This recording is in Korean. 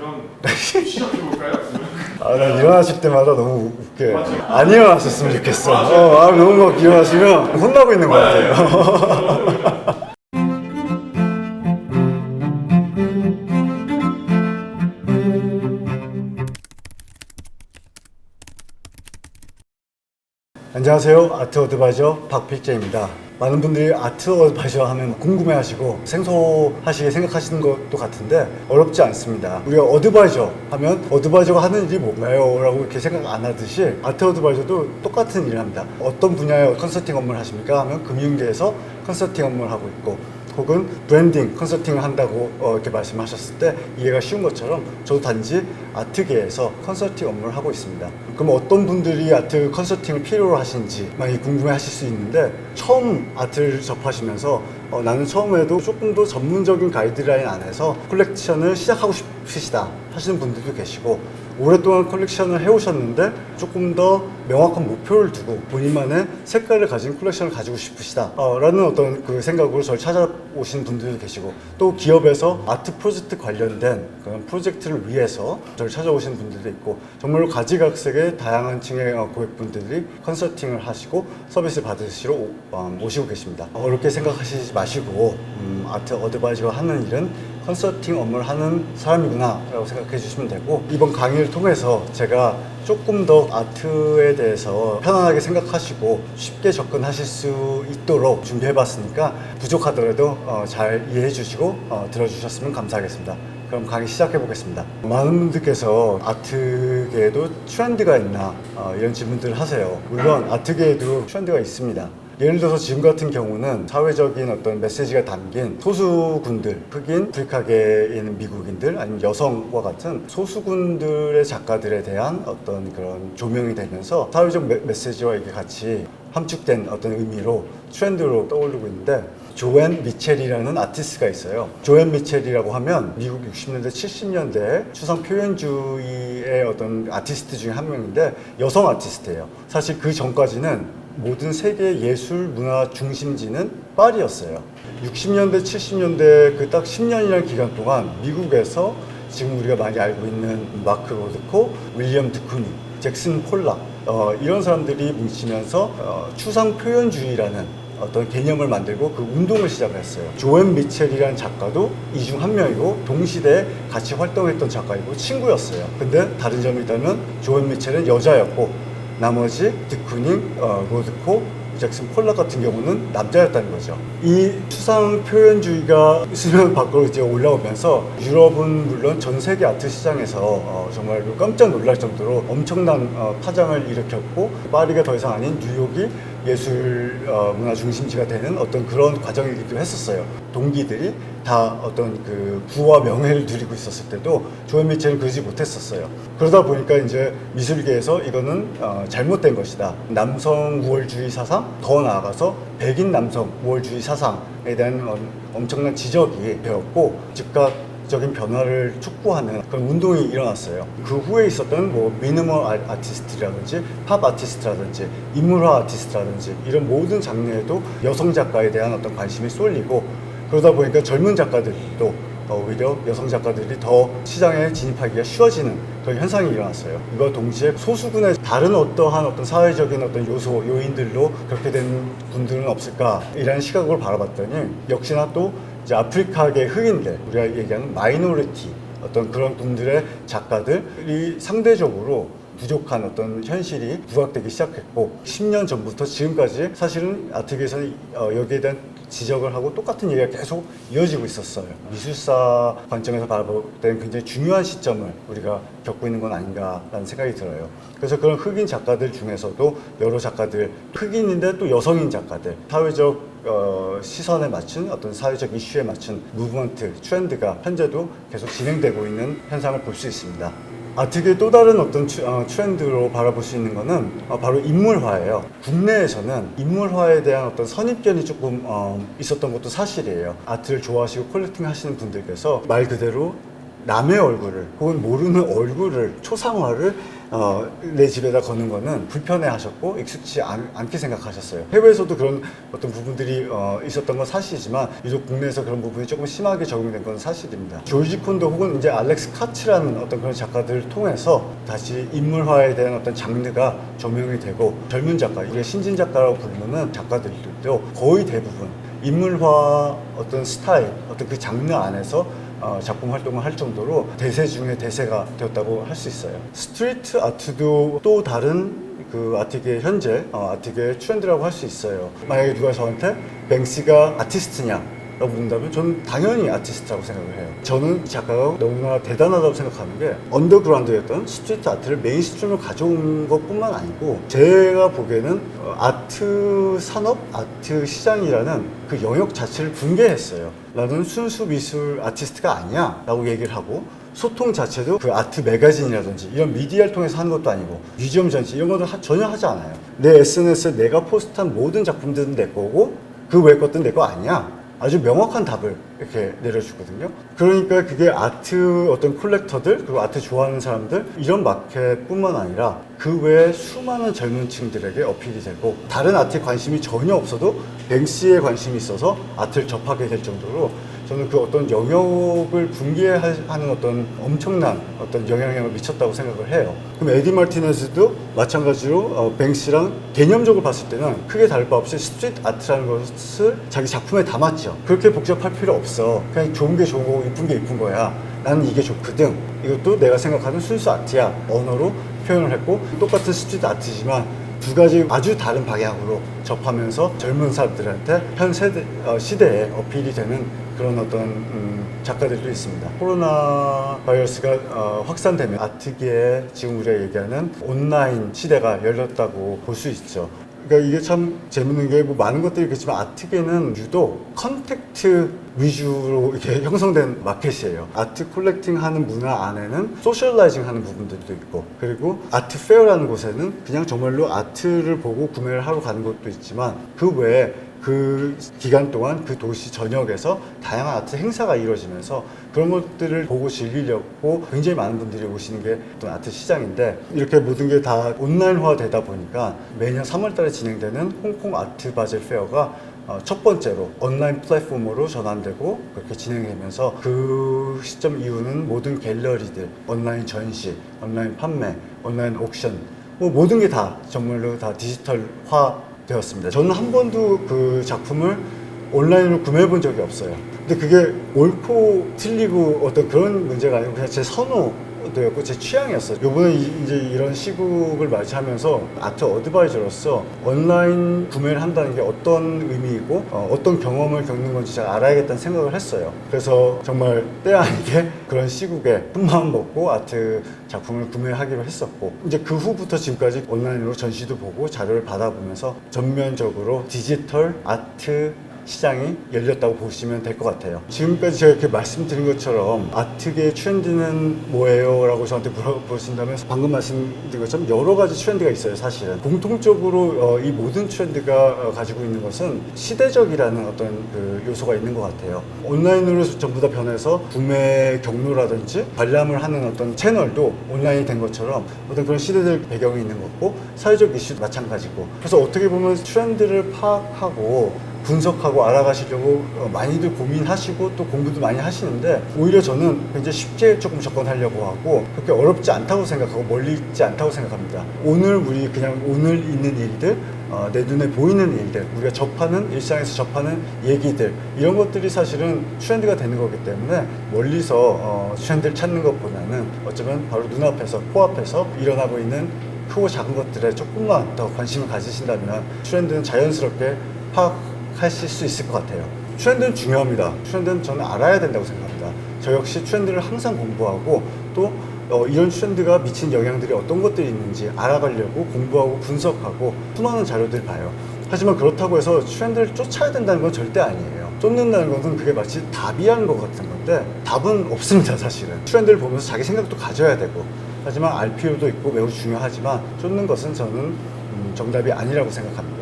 그럼 시작해볼까요? 난 일어나실 때마다 너무 웃겨요. 맞아요. 안 일어났었으면 좋겠어. 너무 막 일어나시면 혼나고 있는 것 같아요. 안녕하세요. 아트 어드바이저 박필재입니다. 많은 분들이 아트 어드바이저 하면 궁금해하시고 생소하시게 생각하시는 것도 같은데 어렵지 않습니다. 우리가 어드바이저 하면 어드바이저가 하는 일이 뭔가요? 라고 이렇게 생각 안 하듯이 아트 어드바이저도 똑같은 일을 합니다. 어떤 분야의 컨설팅 업무를 하십니까? 하면 금융계에서 컨설팅 업무를 하고 있고, 혹은 브랜딩 컨설팅을 한다고 이렇게 말씀하셨을 때 이해가 쉬운 것처럼 저도 단지 아트계에서 컨설팅 업무를 하고 있습니다. 그럼 어떤 분들이 아트 컨설팅을 필요로 하시는지 많이 궁금해 하실 수 있는데, 처음 아트를 접하시면서 나는 처음에도 조금 더 전문적인 가이드라인 안에서 컬렉션을 시작하고 싶으시다 하시는 분들도 계시고, 오랫동안 컬렉션을 해오셨는데 조금 더 명확한 목표를 두고 본인만의 색깔을 가진 컬렉션을 가지고 싶으시다 라는 어떤 그 생각으로 저를 찾아오시는 분들도 계시고, 또 기업에서 아트 프로젝트 관련된 그런 프로젝트를 위해서 저를 찾아오시는 분들도 있고, 정말로 가지각색의 다양한 층의 고객분들이 컨설팅을 하시고 서비스를 받으시러 오시고 계십니다. 어렵게 생각하시지 마시고 아트 어드바이저가 하는 일은 컨설팅 업무를 하는 사람이구나 라고 생각해 주시면 되고, 이번 강의를 통해서 제가 조금 더 아트에 대해서 편안하게 생각하시고 쉽게 접근하실 수 있도록 준비해 봤으니까 부족하더라도 잘 이해해 주시고 들어주셨으면 감사하겠습니다. 그럼 강의 시작해 보겠습니다. 많은 분들께서 아트계에도 트렌드가 있나 이런 질문들을 하세요. 물론 아트계에도 트렌드가 있습니다. 예를 들어서 지금 같은 경우는 사회적인 어떤 메시지가 담긴 소수군들, 흑인, 아프리카계에 있는 미국인들, 아니면 여성과 같은 소수군들의 작가들에 대한 어떤 그런 조명이 되면서 사회적 메시지와 이게 같이 함축된 어떤 의미로 트렌드로 떠오르고 있는데, 조앤 미첼이라는 아티스트가 있어요. 조앤 미첼이라고 하면 미국 60년대, 70년대 추상 표현주의의 어떤 아티스트 중에 한 명인데, 여성 아티스트예요. 사실 그 전까지는 모든 세계 예술 문화 중심지는 파리였어요. 60년대, 70년대 그 딱 10년이라는 기간 동안 미국에서 지금 우리가 많이 알고 있는 마크 로드코, 윌리엄 드쿠니, 잭슨 폴락 이런 사람들이 뭉치면서 추상 표현주의라는 어떤 개념을 만들고 그 운동을 시작을 했어요. 조앤 미첼이라는 작가도 이 중 한 명이고, 동시대에 같이 활동했던 작가이고 친구였어요. 근데 다른 점이 있다면 조앤 미첼은 여자였고, 나머지 드쿠닝, 로드코, 잭슨 폴락 같은 경우는 남자였다는 거죠. 이 추상 표현주의가 수면 밖으로 이제 올라오면서 유럽은 물론 전 세계 아트 시장에서 정말 깜짝 놀랄 정도로 엄청난 파장을 일으켰고, 파리가 더 이상 아닌 뉴욕이 예술 문화 중심지가 되는 어떤 그런 과정이기도 했었어요. 동기들이 다 어떤 그 부와 명예를 누리고 있었을 때도 조앤 미첼은 그러지 못했었어요. 그러다 보니까 이제 미술계에서 이거는 잘못된 것이다. 남성 우월주의 사상, 더 나아가서 백인 남성 우월주의 사상에 대한 엄청난 지적이 되었고, 즉각 적인 변화를 촉구하는 그런 운동이 일어났어요. 그 후에 있었던 뭐 미니멀 아티스트라든지 팝 아티스트라든지 인물화 아티스트라든지 이런 모든 장르에도 여성 작가에 대한 어떤 관심이 쏠리고, 그러다 보니까 젊은 작가들도 오히려 여성 작가들이 더 시장에 진입하기가 쉬워지는 그런 현상이 일어났어요. 이와 동시에 소수군의 다른 어떤 사회적인 어떤 요인들로 그렇게 된 분들은 없을까 이라는 시각으로 바라봤더니, 역시나 또 이제 아프리카계 흑인들, 우리가 얘기하는 마이너리티 어떤 그런 분들의 작가들이 상대적으로 부족한 어떤 현실이 부각되기 시작했고, 10년 전부터 지금까지 사실은 아트계에서는 여기에 대한 지적을 하고 똑같은 얘기가 계속 이어지고 있었어요. 미술사 관점에서 바라볼 때는 굉장히 중요한 시점을 우리가 겪고 있는 건 아닌가라는 생각이 들어요. 그래서 그런 흑인 작가들 중에서도 여러 작가들, 흑인인데 또 여성인 작가들, 사회적 시선에 맞춘 어떤 사회적 이슈에 맞춘 무브먼트, 트렌드가 현재도 계속 진행되고 있는 현상을 볼 수 있습니다. 아트계의 또 다른 어떤 트렌드로 바라볼 수 있는 거는 바로 인물화예요. 국내에서는 인물화에 대한 어떤 선입견이 조금 있었던 것도 사실이에요. 아트를 좋아하시고 컬렉팅 하시는 분들께서 말 그대로 남의 얼굴을 혹은 모르는 얼굴을 초상화를 내 집에다 거는 거는 불편해 하셨고 익숙치 않게 생각하셨어요. 해외에서도 그런 어떤 부분들이 있었던 건 사실이지만 유독 국내에서 그런 부분이 조금 심하게 적용된 건 사실입니다. 조지 콘도 혹은 이제 알렉스 카츠라는 어떤 그런 작가들을 통해서 다시 인물화에 대한 어떤 장르가 조명이 되고 젊은 작가, 이게 신진 작가라고 부르는 작가들도 거의 대부분 인물화 어떤 스타일, 어떤 그 장르 안에서 작품 활동을 할 정도로 대세 중에 대세가 되었다고 할 수 있어요. 스트리트 아트도 또 다른 그 아트계의 현재 아트계의 트렌드라고 할 수 있어요. 만약에 누가 저한테 뱅시가 아티스트냐 라고 묻는다면 저는 당연히 아티스트라고 생각을 해요. 저는 이 작가가 너무나 대단하다고 생각하는 게 언더그라운드였던 스트리트 아트를 메인스트림으로 가져온 것뿐만 아니고 제가 보기에는 아트 산업, 아트 시장이라는 그 영역 자체를 붕괴했어요. 나는 순수 미술 아티스트가 아니야 라고 얘기를 하고 소통 자체도 그 아트 매거진이라든지 이런 미디어를 통해서 하는 것도 아니고 뮤지엄 전시 이런 것도 전혀 하지 않아요. 내 SNS에 내가 포스트한 모든 작품들은 내 거고 그 외 것들은 내 거 아니야. 아주 명확한 답을 이렇게 내려주거든요. 그러니까 그게 아트 어떤 콜렉터들 그리고 아트 좋아하는 사람들 이런 마켓뿐만 아니라 그 외에 수많은 젊은 층들에게 어필이 되고 다른 아트에 관심이 전혀 없어도 뱅시에 관심이 있어서 아트를 접하게 될 정도로 저는 그 어떤 영역을 붕괴하는 어떤 엄청난 어떤 영향력을 미쳤다고 생각을 해요. 그럼 에디 마르티네즈도 마찬가지로 뱅시랑 개념적으로 봤을 때는 크게 다를 바 없이 스트리트 아트라는 것을 자기 작품에 담았죠. 그렇게 복잡할 필요 없어. 그냥 좋은 게 좋은 거고 이쁜 게 이쁜 거야. 나는 이게 좋거든. 이것도 내가 생각하는 순수 아트야. 언어로 표현을 했고 똑같은 스트리트 아트지만 두 가지 아주 다른 방향으로 접하면서 젊은 사람들한테 현 세대, 시대에 어필이 되는 그런 어떤 작가들도 있습니다. 코로나 바이러스가 확산되면 아트계에 지금 우리가 얘기하는 온라인 시대가 열렸다고 볼 수 있죠. 그러니까 이게 참 재밌는 게 뭐 많은 것들이 있겠지만 아트계는 유독 컨택트 위주로 이렇게 형성된 마켓이에요. 아트 콜렉팅 하는 문화 안에는 소셜라이징 하는 부분들도 있고 그리고 아트 페어라는 곳에는 그냥 정말로 아트를 보고 구매를 하러 가는 것도 있지만 그 외에 그 기간 동안 그 도시 전역에서 다양한 아트 행사가 이루어지면서 그런 것들을 보고 즐기려고 굉장히 많은 분들이 오시는 게 어떤 아트 시장인데 이렇게 모든 게 다 온라인화 되다 보니까 매년 3월 달에 진행되는 홍콩 아트 바젤 페어가 첫 번째로 온라인 플랫폼으로 전환되고 그렇게 진행되면서 그 시점 이후는 모든 갤러리들, 온라인 전시, 온라인 판매, 온라인 옥션 뭐 모든 게 다 정말로 다 디지털화 되었습니다. 저는 한 번도 그 작품을 온라인으로 구매해 본 적이 없어요. 근데 그게 옳고 틀리고 어떤 그런 문제가 아니고 그냥 제 선호도였고 제 취향이었어요. 요번에 이제 이런 시국을 맞이하면서 아트 어드바이저로서 온라인 구매를 한다는 게 어떤 의미이고 어떤 경험을 겪는 건지 잘 알아야겠다는 생각을 했어요. 그래서 정말 때 아니게 그런 시국에 큰마음 먹고 아트 작품을 구매하기로 했었고 이제 그 후부터 지금까지 온라인으로 전시도 보고 자료를 받아보면서 전면적으로 디지털 아트 시장이 열렸다고 보시면 될 것 같아요. 지금까지 제가 이렇게 말씀드린 것처럼 아트계의 트렌드는 뭐예요? 라고 저한테 물어보신다면 방금 말씀드린 것처럼 여러 가지 트렌드가 있어요. 사실은 공통적으로 이 모든 트렌드가 가지고 있는 것은 시대적이라는 어떤 그 요소가 있는 것 같아요. 온라인으로 전부 다 변해서 구매 경로라든지 관람을 하는 어떤 채널도 온라인이 된 것처럼 어떤 그런 시대적 배경이 있는 거고 사회적 이슈도 마찬가지고 그래서 어떻게 보면 트렌드를 파악하고 분석하고 알아가시려고 많이들 고민하시고 또 공부도 많이 하시는데 오히려 저는 굉장히 쉽게 조금 접근하려고 하고 그렇게 어렵지 않다고 생각하고 멀리 있지 않다고 생각합니다. 오늘 우리 그냥 오늘 있는 일들 내 눈에 보이는 일들 우리가 접하는 일상에서 접하는 얘기들 이런 것들이 사실은 트렌드가 되는 거기 때문에 멀리서 트렌드를 찾는 것보다는 어쩌면 바로 눈앞에서 코앞에서 일어나고 있는 크고 작은 것들에 조금만 더 관심을 가지신다면 트렌드는 자연스럽게 파악하실 수 있을 것 같아요. 트렌드는 중요합니다. 트렌드는 저는 알아야 된다고 생각합니다. 저 역시 트렌드를 항상 공부하고 또 이런 트렌드가 미친 영향들이 어떤 것들이 있는지 알아가려고 공부하고 분석하고 수많은 자료들을 봐요. 하지만 그렇다고 해서 트렌드를 쫓아야 된다는 건 절대 아니에요. 쫓는다는 것은 그게 마치 답이라는 것 같은 건데 답은 없습니다. 사실은 트렌드를 보면서 자기 생각도 가져야 되고 하지만 알 필요도 있고 매우 중요하지만 쫓는 것은 저는 정답이 아니라고 생각합니다.